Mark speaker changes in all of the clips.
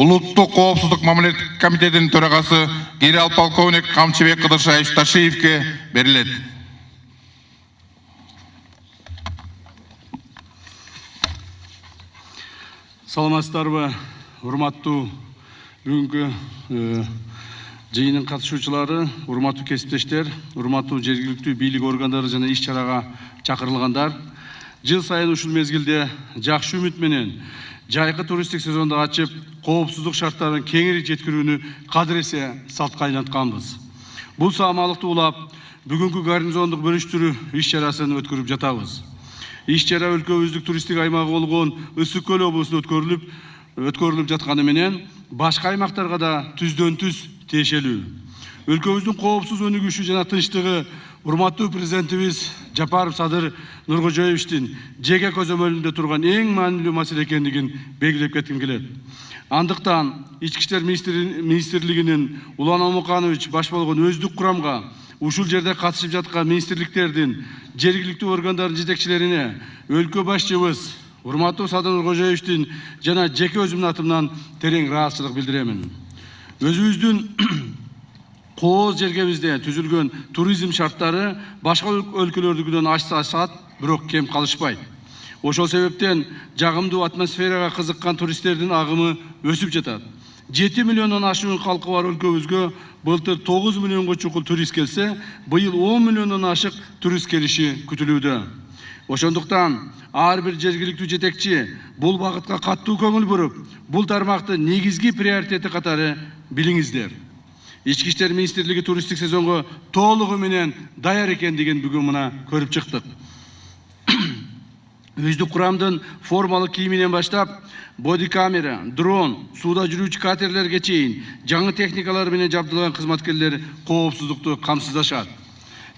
Speaker 1: Улуттук коопсуздук мамлекеттик комитетинин төрагасы генерал-полковник Камчыбек Кыдыршаевич Ташиевке берилет.
Speaker 2: Саламатсыздарбы, урматтуу бүгүнкү жыйындын катышуучулары, урматтуу кесиптештер, урматтуу жергиликтүү бийлик органдары жана иш-чарага чакырылгандар. Жыл сайын ушул мезгилде жакшы үмүт менен жайкы туристтик сезонду ачып, коопсуздук шарттарын кеңири жеткирүүнү кадыресе салтка айлантканбыз. Бул саамалыкты улап, бүгүнкү гарнизондук бөлүштүрүү иш-чарасын өткөрүп жатабыз. Иш-чара өлкөбүздүк туристтик аймагы болгон Ысык Көл облусунда өткөрүлүп жатканы менен башка аймактарга да түздөн түз тиешелүү. Өлкөбүздүн коопсуз өнүгүшү жана тынчтыгы урматтуу президентибиз Жапаров Садыр Нуркожоевичтин жеке көзөмөлүндө турган эң маанилүү маселе экендигин белгилеп кетким келет. Андыктан Ички иштер министрлигинин Улан Омуканович баш болгон өздүк курамга ушул жерде катышып жаткан министрликтердин, жергиликтүү органдардын жетекчилерине, өлкө башчыбыз урматтуу Садыр Нуркожоевичтин жана жеке өзүмдүн атымдан терең ыраазычылык билдирем. Өзүбүздүн кооз жергебизде түзүлгөн туризм шарттары башка өлкөлөрдүкүнөн ашса-ашат, бирок кем калышпайт. Ошол себептен жагымдуу атмосферага кызыккан туристтердин агымы өсүп жатат. 7 миллиондон ашуун калкы бар өлкөбүзгө былтыр 9 миллионго чукул турист келсе, быйыл 10 миллиондон ашык турист келиши күтүлүүдө. Ошондуктан ар бир жергиликтүү жетекчи бул багытка каттуу көңүл буруп, бул тармакты негизги приоритети катары билиңиздер. Ички иштер министрлиги туристтик сезонго толугу менен даяр экендигин бүгүн мына көрүп чыктык. Өздүк курамдын формалуу кийиминен баштап, бодикамера, дрон, сууда жүрүүчү катерлерге чейин жаңы техникалар менен жабдылган кызматкерлер коопсуздукту камсыздашат.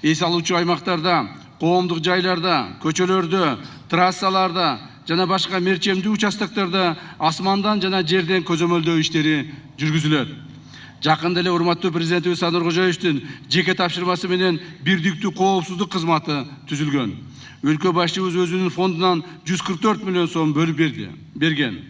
Speaker 2: Эс алуучу аймактарда, коомдук жайларда, көчөлөрдө, трассаларда жана башка мерчемдүү участоктордо асмандан жана жерден көзөмөлдөө иштери жүргүзүлөт. Жакында эле урматтуу президентибиз Садыр Нуркожоевичтин жеке тапшырмасы менен бирдиктүү коопсуздук кызматы түзүлгөн. Өлкө башчыбыз өзүнүн фондунан 144 миллион сом бөлүп берген.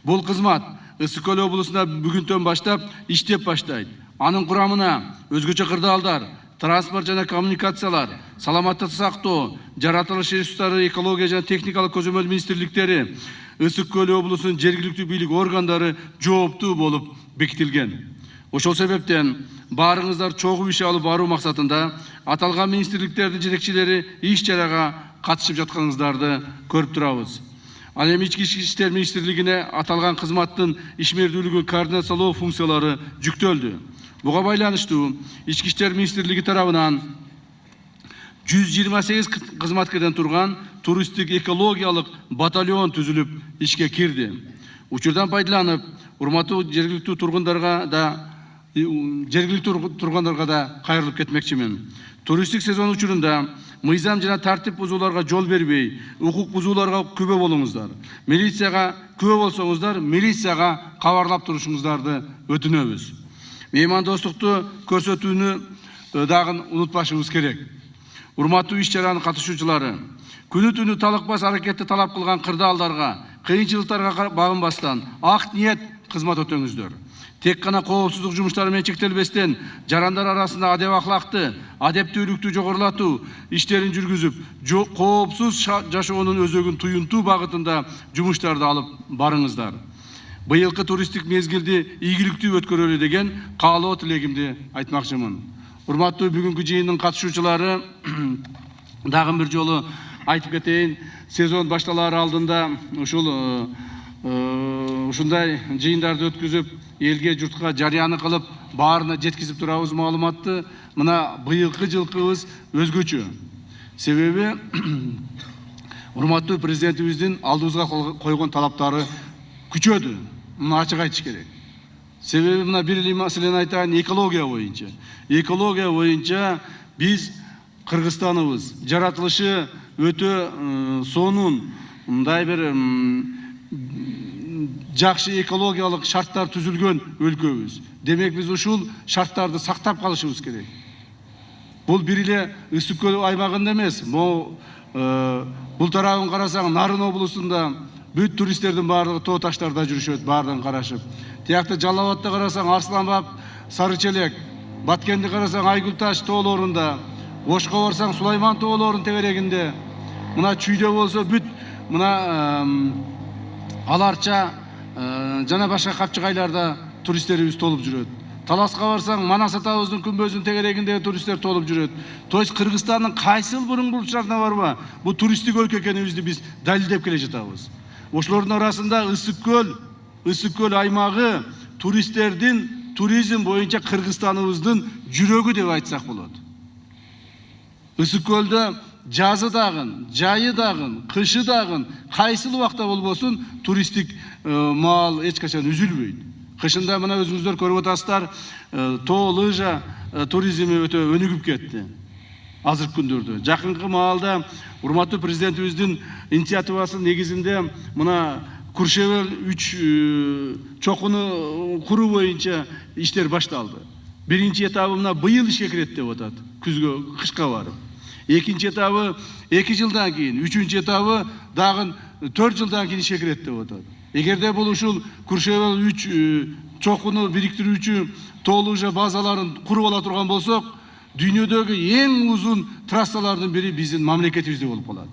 Speaker 2: Бул кызмат Ысык Көл облусунда бүгүнтөн баштап иштеп баштайт. Анын курамына өзгөчө кырдаалдар, транспорт жана коммуникациялар, саламаттыкты сактоо, жаратылыш ресурстары, экология жана техникалык көзөмөл министрликтери, Ысык Көл облусунун жергиликтүү бийлик органдары жооптуу болуп бекитилген. Ошол себептен баарыңыздар чогуу иш алып баруу максатында аталган министрликтердин жетекчилери иш-чарага катышып жатканыңыздарды көрүп турабыз. Ал эми Ички иштер министрлигине аталган кызматтын ишмердүүлүгүн координациялоо функциялары жүктөлдү. Буга байланыштуу Ички иштер министрлиги тарабынан 128 кызматкерден турган туристтик экологиялык батальон түзүлүп ишке кирди. Учурдан пайдаланып, урматтуу жергиликтүү тургундарга да кайрылып кетмекчимин. Туристтик сезон учурунда мыйзам жана тартип бузууларга жол бербей, укук бузууларга күбө болуңуздар. Милицияга күбө болсоңуздар, милицияга кабарлап турушуңуздарды өтүнөбүз. Меймандостукту көрсөтүүнү дагы унутпашыбыз керек. Урматтуу иш-чаранын катышуучулары, күнү-түнү талыкпас аракетти талап кылган кырдаалдарга, кыйынчылыктарга багынбастан ак ниет кызмат өтөңүздөр. Тек гана коопсуздук жумуштары менен чектелбестен, жарандар арасында адеп акылакты, адептүүлүктү жогорулатуу иштерин жүргүзүп, коопсуз жашоонун өзөгүн туюнтуу багытында жумуштарды алып барыңыздар. Быйылкы туристтик мезгилди ийгиликтүү өткөрөлү деген каалоо тилегимди айтмакчымын. Урматтуу бүгүнкү жыйындын катышуучулары, дагы бир жолу айтып кетейин, сезон башталаар алдында ушундай жыйындарды өткүзүп, элге журтка жарыяны кылып, баарына жеткизип турабыз маалыматты. Мына быйылкы жылкыбыз өзгөчө. Себеби урматтуу президентибиздин алдыбызга койгон талаптары күчөдү. Мына ачык айтыш керек. Себеби мына бир эле маселени айтайын, экология боюнча. Экология боюнча биз Кыргызстаныбыз жаратылышы өтө сонун, мындай бир жакшы экологиялык шарттар түзүлгөн өлкөбүз. Демек биз ушул шарттарды сактап калышыбыз керек. Бул бир эле Ысык Көл аймагында эмес, бул тарабын карасаң Нарын облусунда бүт туристтердин баардыгы тоо таштарда жүрүшөт, баардыгын карашып. Тиякта Жалал Абадты карасаң, Арсланбаб, Сарычелек, Баткенди карасаң, Айгүл таш тоолорунда, Ошко барсаң, Сулайман тоолорунун тегерегинде, мына Чүйдө болсо бүт мына Аларча жана башка капчыгайларда туристтерибиз толуп жүрөт. Таласка барсаң, Манас атабыздын күмбөзүнүн тегерегинде туристтер толуп жүрөт. То есть Кыргызстандын кайсыл бурун бурчтарына барба, бул туристтик өлкө экенибизди биз далилдеп келе жатабыз. Ошолордун арасында Ысык көл аймагы туристтердин туризм боюнча Кыргызстаныбыздын жүрөгү деп айтсак болот. Ысык көлдө жазы дагын, жайы дагын, кышы дагын, кайсыл убакта болбосун туристтик маал эч качан үзүлбөйт. Кышында мына өзүңүздөр көрүп атасыздар, тоо лыжа туризми өтө өнүгүп кетти. Азыркы күндөрдө. Жакынкы маалда урматтуу президентибиздин инициативасынын негизинде мына Куршевел 3 чокуну куруу боюнча иштер башталды. Биринчи этабы мына быйыл ишке кирет деп атат, күзгө, кышка барып. Экинчи этабы 2 жылдан кийин, үчүнчү этабы дагы 4 жылдан кийин ишке кирет деп атат. Эгерде бул ушул Куршевел 3 чокуну бириктирүүчү тоо лыжа базаларын куруп ала турган болсок, дүйнөдөгү эң узун трассалардын бири биздин мамлекетибизде болуп калат.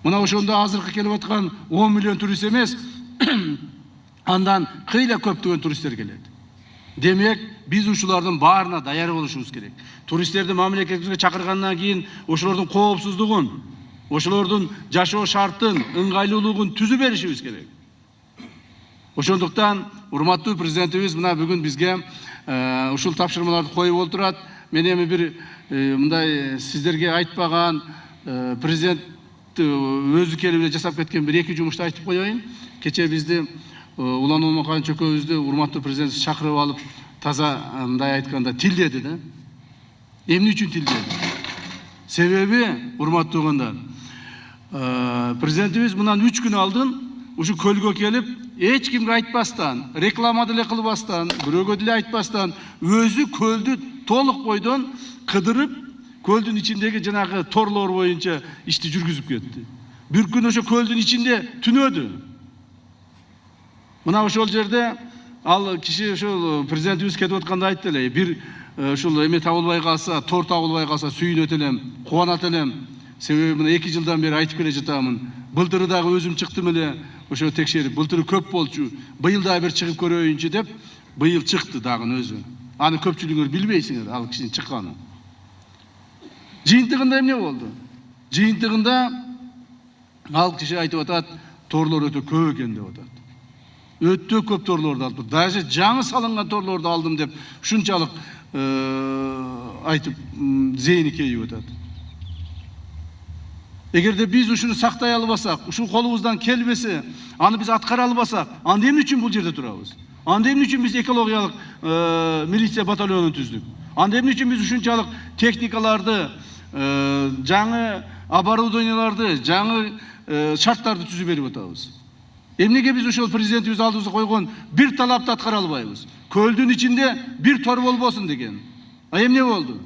Speaker 2: Мына ошондо азыркы келип аткан 10 миллион турист эмес, андан кыйла көптөгөн туристтер келет. Демек, биз ушулардын баарына даяр болушубуз керек. Туристтерди мамлекетибизге чакыргандан кийин ошолордун коопсуздугун, ошолордун жашоо шартын, ыңгайлуулугун түзүп беришибиз керек. Ошондуктан урматтуу президентибиз мына бүгүн бизге ушул тапшырмаларды коюп отурат. Мен эми бир мындай сиздерге айтпаган президент өзү келип эле жасап кеткен бир 2 жумушту айтып коеюн. Кече бизди Улан Омакан чөкөбүздү урматтуу президент чакырып алып, таза мындай айтканда тилдеди да. Эмне үчүн тилдеди? Себеби, урматтуу угандар, президентибиз мындан 3 күн алдын ушу көлгө келип, эч кимге айтпастан, реклама деле кылбастан, бирөөгө деле айтпастан, өзү көлдү толук бойдон кыдырып, көлдүн ичиндеги жанагы торлор боюнча ишти жүргүзүп кетти. Бир күн ошо көлдүн ичинде түнөдү. Мына ошол жерде ал киши ошол президентибиз кетип атканда айтты эле, бир ушул эме табылбай калса, тор табылбай калса сүйүнөт элем, кубанат элем. Себеби мына 2 жылдан бери айтып келе жатамын. Былтыры дагы өзүм чыктым эле, ошо текшерип, былтыры көп болчу, быйыл дагы бир чыгып көрөйүнчү деп, быйыл чыкты дагы өзү. Аны көпчүлүгүңөр билбейсиңер, ал кишинин чыкканын. Жыйынтыгында эмне болду? Жыйынтыгында ал киши айтып атат, торлор өтө көп экен деп атат. Өтө көп торлорду алдым. Даже жаңы салынган торлорду алдым деп ушунчалык айтып зейини кейип атат. Эгерде биз ушуну сактай албасак, ушул колубуздан келбесе, аны биз аткара албасак, анда эмне үчүн бул жерде турабыз? Анда эмне үчүн биз экологиялык милиция батальонун түздүк? Анда эмне үчүн биз ушунчалык техникаларды, жаңы оборудованияларды, жаңы шарттарды түзүп берип атабыз? Эмнеге биз ошол президентибиз алдыбызга койгон бир талапты аткара албайбыз? Көлдүн ичинде бир тор болбосун деген. А эмне болду?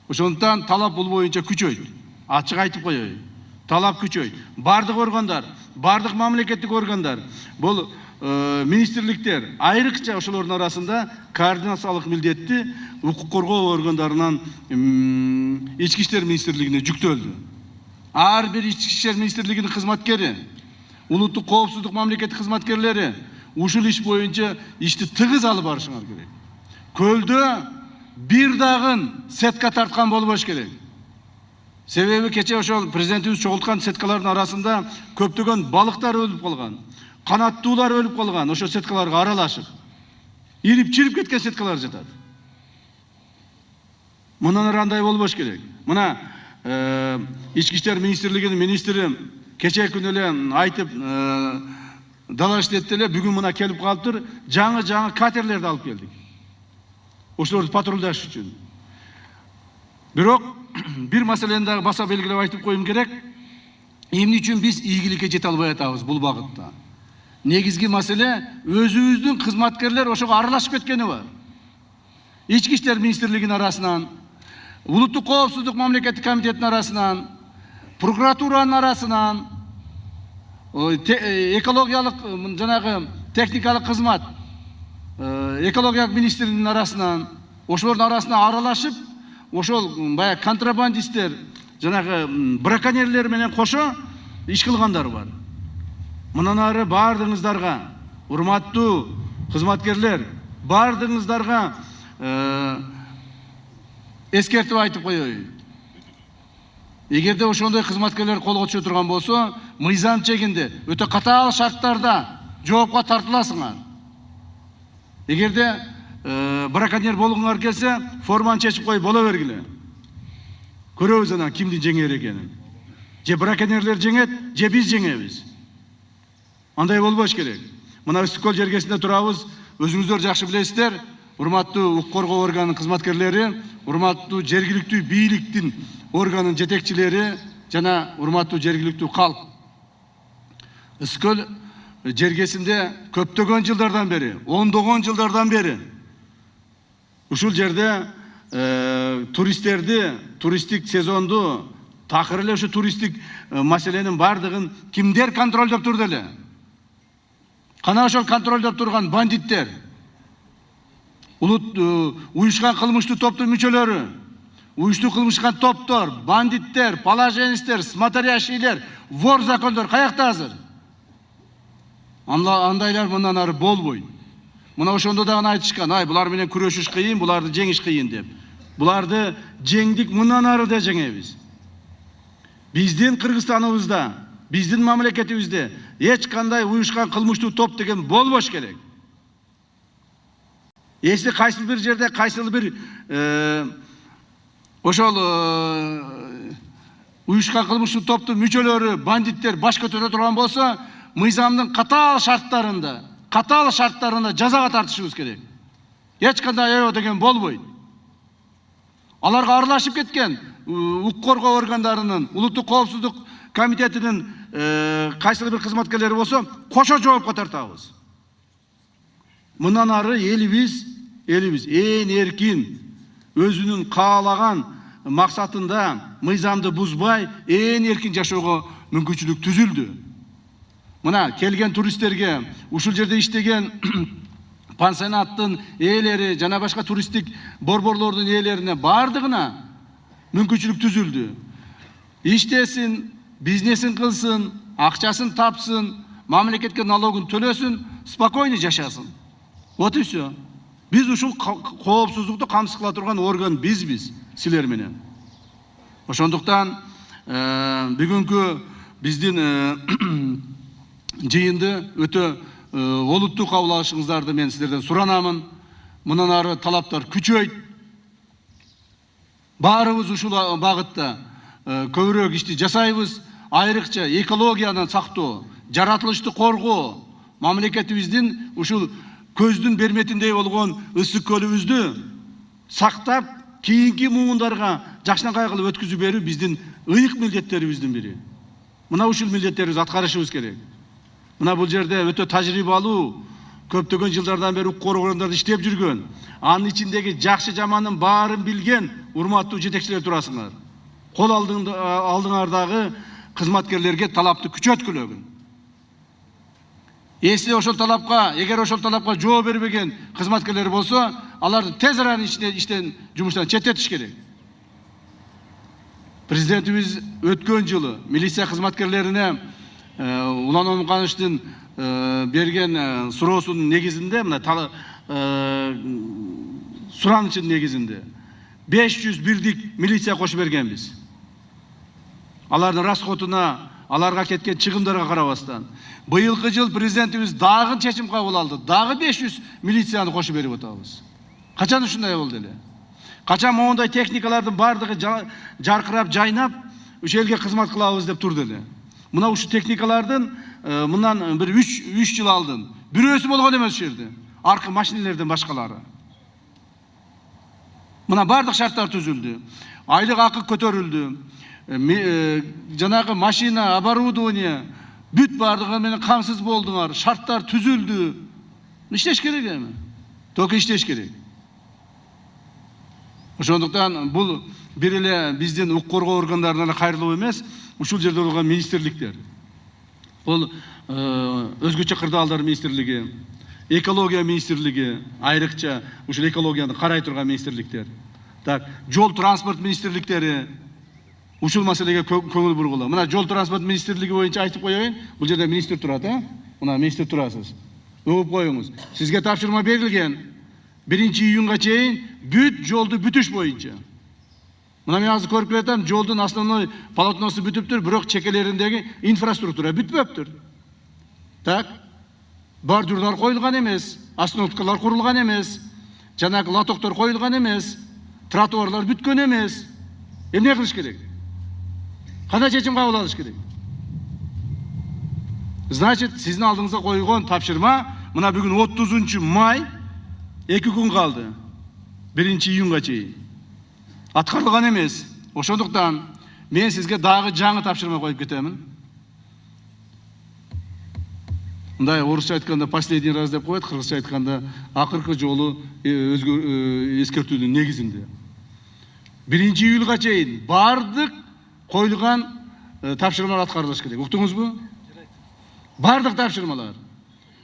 Speaker 2: Ошондуктан талап бул боюнча күчөйт. Ачык айтып коеюн. Талап күчөйт. Бардык органдар, бардык мамлекеттик органдар, бул министрликтер, айрыкча ошолордун арасында координациялык милдетти укук коргоо органдарынан ички иштер министрлигине жүктөлдү. Ар бир ички иштер министрлигинин кызматкери, улуттук коопсуздук мамлекеттик кызматкерлери ушул иш боюнча ишти тыгыз алып барышыңар керек. Көлдө бир дагы сетка тарткан болбош керек. Себеби кече ошол президентибиз чогулткан сеткалардын арасында көптөгөн балыктар өлүп калган, канаттуулар өлүп калган, ошол сеткаларга аралашып. Ирип-чирип кеткен сеткалар жатат. Мындан андай болбош керек. Мына ички иштер министрлигинин министри кече күнү эле айтып далаш этти эле, бүгүн мына келип калыптыр, жаңы катерлерди алып келдик. Ошолорду патрулдаш үчүн. Бирок бир маселени дагы баса белгилеп айтып коюм керек. Эмне үчүн биз ийгиликке жете албай атабыз бул багытта? Негизги маселе өзүбүздүн кызматкерлер ошого аралашып кеткени бар. Ички иштер министрлигинин арасынан, улуттук коопсуздук мамлекеттик комитетинин арасынан, прокуратуранын арасынан экологиялык жанагы техникалык кызмат экология министринин арасынан ошолордун арасына аралашып, ошол баягы контрабандисттер, жанагы браконьерлер менен кошо иш кылгандар бар. Мындан ары бардыгыңыздарга, урматтуу кызматкерлер, бардыгыңыздарга эскертип айтып коеюн. Эгерде ошондой кызматкерлер колго түшө турган болсо, мыйзам чегинде өтө катаал шарттарда жоопко тартыласыңар. Эгерде браконьер болгуңар келсе, форманы чечип коюп боло бергиле. Көрөбүз анан кимдин жеңер экенин. Же браконьерлер жеңет, же биз жеңебиз. Андай болбош керек. Мына Үстүкөл жергесинде турабыз, өзүңүздөр жакшы билесиздер, урматтуу укук коргоо органынын кызматкерлери, урматтуу жергиликтүү бийликтин органын жетекчилери жана урматтуу жергиликтүү калк. Үстүкөл жергесинде көптөгөн жылдардан бери, ондогон жылдардан бери ушул жерде туристтик сезонду, такыр эле ушу туристтик маселенин бардыгын кимдер контролдоп турду эле? Кана ошол контролдоп турган бандиттер, уюшкан кылмыштуу топтун мүчөлөрү, уюштуу кылмышкан топтор, бандиттер, положенистер, смотрящийлер, вор закондор каякта азыр? Андайлар мындан ары болбойт. Мына ошондо дагы айтышкан, булар менен күрөшүш кыйын, буларды жеңиш кыйын деп. Буларды жеңдик, мындан ары да жеңебиз. Биздин Кыргызстаныбызда, биздин мамлекетибизде эч кандай уюшкан кылмыштуу топ деген болбош керек. Эси кайсыл бир жерде, кайсыл бир ошол уюшкан кылмыштуу топтун мүчөлөрү, бандиттер баш көтөрө турган болсо, мыйзамдын катаал шарттарында жазага тартышыбыз керек. Эч кандай аябоо деген болбойт. Аларга аралашып кеткен укук коргоо органдарынын, улуттук коопсуздук комитетинин кайсыл бир кызматкерлери болсо, кошо жоопко тартабыз. Мындан ары элибиз эң эркин, өзүнүн каалаган максатында мыйзамды бузбай, эң эркин жашоого мүмкүнчүлүк түзүлдү. Мына келген туристтерге, ушул жерде иштеген пансионаттын ээлери, жана башка туристтик борборлордун ээлерине бардыгына мүмкүнчүлүк түзүлдү. Иштесин, бизнесин кылсын, акчасын тапсын, мамлекетке налогун төлөсүн, спокойно жашасын. Вот и все. Биз ушул коопсуздукту камсыз кыла турган орган бизбиз силер менен. Ошондуктан бүгүнкү биздин жыйынды өтө олуттуу кабыл алышыңыздарды мен силерден суранамын. Мындан ары талаптар күчөйт. Баарыбыз ушул багытта көбүрөөк ишти жасайбыз. Айрыкча экологияны сактоо, жаратылышты коргоо, мамлекетибиздин ушул көздүн берметиндей болгон ысык көлүбүздү сактап, кийинки муундарга жакшынакай кылып өткүзүп берүү биздин ыйык милдеттерибиздин бири. Мына ушул милдеттерибизди аткарышыбыз керек. Мына бул жерде өтө тажрыйбалуу, көптөгөн жылдардан бери укук коргоо органдарында иштеп жүргөн, анын ичиндеги жакшы жамандын баарын билген урматтуу жетекчилер турасыңар. Кол алдыңардагы кызматкерлерге талапты күчөткүлөгүн. Эгер ошол талапка жооп бербеген кызматкерлер болсо, аларды тез арада иштен, жумуштан четтетиш керек. Президентибиз өткөн жылы милиция кызматкерлерине Улан Омукановичтин берген суроосунун негизинде, мына суранычынын негизинде 500 бирдик милиция кошуп бергенбиз. Алардын расходуна, аларга кеткен чыгымдарга карабастан. Быйылкы жыл президентибиз дагы чечим кабыл алды. Дагы 500 милицияны кошуп берип атабыз. Качан ушундай болду эле? Качан моундай техникалардын бардыгы жаркырап, жайнап, ушул элге кызмат кылабыз деп турду эле? Мына ушу техникалардын мындан бир 3 жыл алдын бирөөсү болгон эмес ушул жерде. Аркы машинелерден башкалары. Мына бардык шарттар түзүлдү. Айлык акы көтөрүлдү. Жанагы машина, оборудование бүт бардыгы менен камсыз болдуңар. Шарттар түзүлдү. Иштеш керек эми. Токи иштеш керек. Ошондуктан бул бир эле биздин укук коргоо органдарына кайрылуу эмес, ушул жерде болгон министрликтер, Бул өзгөчө кырдаалдар министрлиги, экология министрлиги, айрыкча ушул экологияны карай турган министрликтер. Так, жол транспорт министрликтери ушул маселеге көңүл бургула. Мына жол транспорт министрлиги боюнча айтып коеюн. Бул жерде министр турат, Мына министр турасыз. Угуп коюңуз. Сизге тапшырма берилген. 1-июнга чейин бүт жолду бүтүш боюнча. Мына мен азыр көрүп келатам, жолдун основной полотносу бүтүптүр, бирок чекелериндеги инфраструктура бүтпөптүр. Так, бордюрлар коюлган эмес, остановкалар курулган эмес, жанагы лотоктор коюлган эмес, тротуарлар бүткөн эмес. Эмне кылыш керек? Кандай чечим кабыл алыш керек? Значит, сиздин алдыңызга койгон тапшырма мына бүгүн 30 май 2 күн калды. 1-июнга чейин. Аткарылган эмес. Ошондуктан мен сизге дагы жаңы тапшырма коюп кетемин. Мындай орусча айтканда последний раз деп коет, кыргызча айтканда акыркы жолу эскертүүнүн негизинде. 1-июлга чейин бардык коюлган тапшырмалар аткарылыш керек. Уктуңузбу? Бардык тапшырмалар.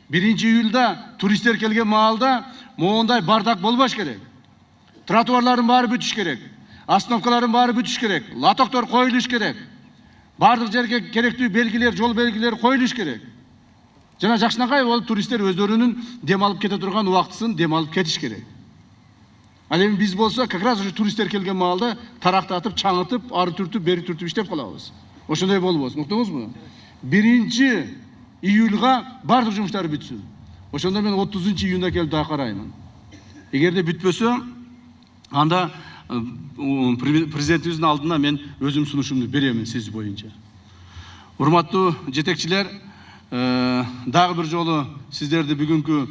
Speaker 2: 1-июлда туристтер келген маалда моундай бардак болбош керек. Тротуарлардын баары бүтүш керек. Остановкалардын баары бүтүш керек. Лотоктор коюлуш керек. Бардык жерге керектүү белгилер, жол белгилери коюлуш керек. Жана жакшынакай болуп туристтер өздөрүнүн дем алып кете турган убактысын дем алып кетиш керек. Ал эми биз болсо как раз ушу туристтер келген маалда тарактатып, чаңытып, ары түртүп, бери түртүп иштеп калабыз. Ошондой болбосун. Уктуңузбу? 1-июлга бардык жумуштар бүтсүн. Ошондо мен 30-июнда келип дагы караймын. Эгерде бүтпөсө, анда президентибиздин алдына мен өзүм сунушумду беремин сиз боюнча. Урматтуу жетекчилер, дагы бир жолу сиздерди бүгүнкү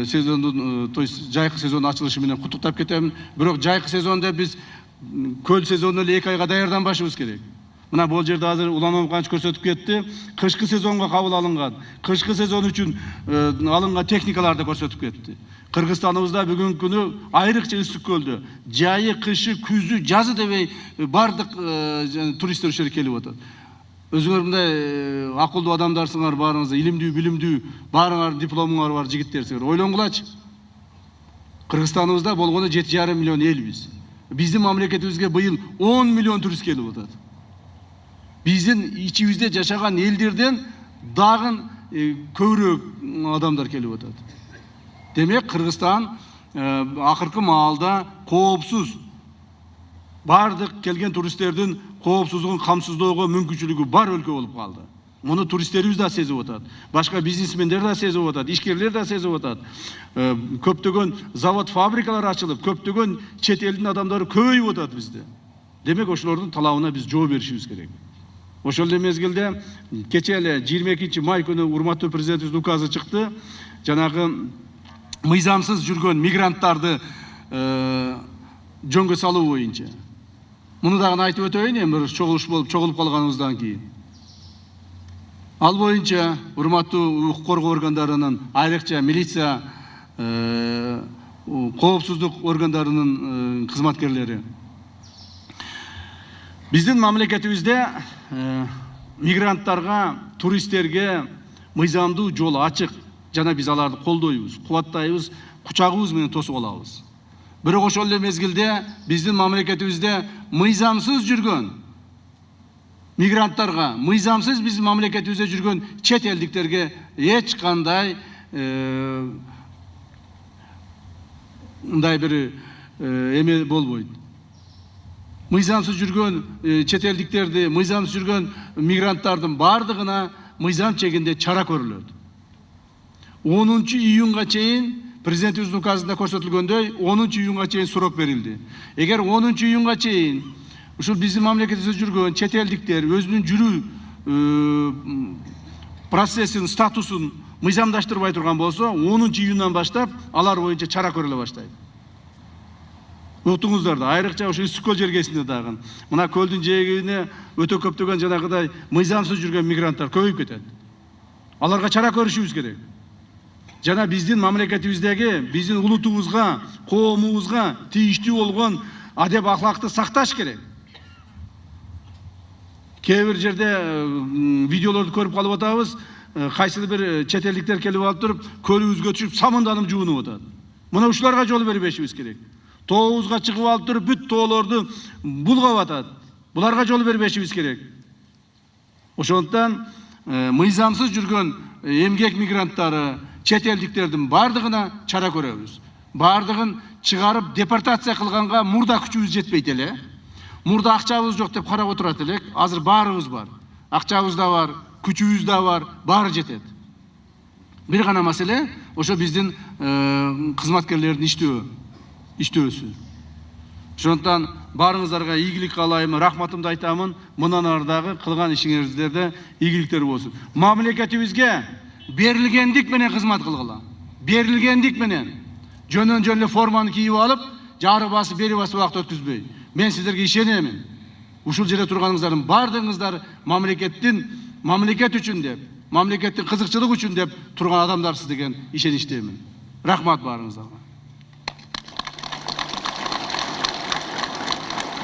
Speaker 2: сезондун, то есть жайкы сезондун ачылышы менен куттуктап кетемин. Бирок жайкы сезонда биз көл сезонуна эле 2 айга даярданбашыбыз керек. Мына бул жерде азыр Улан Омканович көрсөтүп кетти. Кышкы сезонго кабыл алынган, кышкы сезон үчүн алынган техникаларды көрсөтүп кетти. Кыргызстаныбызда бүгүнкү күнү айрыкча ысык көлдө жайы, кышы, күзү, жазы дебей бардык туристтер ушул жерге келип атат. Өзүңөр мындай акылдуу адамдарсыңар, баарыңыз илимдүү, билимдүү, баарыңар дипломуңар бар жигиттерсиңер. Ойлонгулачы. Кыргызстаныбызда болгону 7,5 миллион элбиз. Биздин мамлекетибизге быйыл 10 миллион турист келип атат. Биздин ичибизде жашаган элдерден дагы көбүрөөк адамдар келип атат. Демек, Кыргызстан акыркы маалда коопсуз, бардык келген туристтердин коопсуздугун камсыздоого мүмкүнчүлүгү бар өлкө болуп калды. Муну туристтерибиз да сезип атат. Башка бизнесмендер да сезип атат, ишкерлер да сезип атат. Көптөгөн завод, фабрикалар ачылып, көптөгөн чет элдин адамдары көбөйүп атат бизде. Демек, ошолордун талабына биз жооп беришибиз керек. Ошол эле мезгилде кече эле 22 май күнү урматтуу президентибиздин указы чыкты. Жанагы мыйзамсыз жүргөн мигранттарды жөнгө салуу боюнча. Муну дагы айтып өтөйүн, эми бир чогулуш болуп чогулуп калганыбыздан кийин. Ал боюнча урматтуу укук коргоо органдарынын, айрыкча милиция, коопсуздук органдарынын кызматкерлери. Биздин мамлекетибизде мигранттарга, туристтерге мыйзамдуу жол ачык. Жана биз аларды колдойбуз, кубаттайбыз, кучагыбыз менен тосуп алабыз. Бирок ошол эле мезгилде биздин мамлекетибизде мыйзамсыз жүргөн мигранттарга, мыйзамсыз биздин мамлекетибизде жүргөн чет элдиктерге эч кандай мындай бир эме болбойт. Мыйзамсыз жүргөн чет элдиктерди, мыйзамсыз жүргөн мигранттардын бардыгына мыйзам чегинде чара көрүлөт. 10 июнга чейин президентибиздин указында көрсөтүлгөндөй 10 июнга чейин срок берилди. Эгер 10 июнга чейин ушул биздин мамлекетибизде жүргөн чет элдиктер өзүнүн жүрүү процессин, статусун мыйзамдаштырбай турган болсо, 10 июндан баштап алар боюнча чара көрүлө баштайт. Уктуңуздар да, айрыкча ошо ысык көл жергесинде дагы. Мына көлдүн жээгине өтө көптөгөн жанагыдай мыйзамсыз жүргөн мигранттар көбөйүп кетет. Аларга чара көрүшүбүз керек. Жана биздин мамлекетибиздеги, биздин улутубузга, коомубузга тийиштүү болгон адеп ахлакты сакташ керек. кээ бир жерде видеолорду көрүп калып атабыз. Кайсыл бир чет элдиктер келип алып туруп, көлүбүзгө түшүп самынданып жуунуп атат. Мына ушуларга жол бербешибиз керек. Тообузга чыгып алып туруп, бүт тоолорду булгап атат. Буларга жол бербешибиз керек. Ошондуктан мыйзамсыз жүргөн эмгек мигранттары, чет элдиктердин бардыгына чара көрөбүз. Бардыгын чыгарып депортация кылганга мурда күчүбүз жетпейт эле. Мурда акчабыз жок деп карап отурат элек. Азыр баарыбыз бар. Акчабыз да бар, күчүбүз да бар, баары жетет. Бир гана маселе ошо биздин кызматкерлердин иштөөсү. Ошондуктан баарыңыздарга ийгилик каалайм, рахматымды айтамын. Мындан ары дагы кылган ишиңиздерде ийгиликтер болсун. Мамлекетибизге берилгендик менен кызмат кылгыла. Берилгендик менен жөнөн жөн эле форманы кийип алып, жары басып, бери басып убакыт өткүзбөй. Мен сиздерге ишенемин. Ушул жерде турганыңыздардын бардыгыңыздар мамлекет үчүн деп, мамлекеттин кызыкчылык үчүн деп турган адамдарсыз деген ишеничтемин. Рахмат баарыңыздарга.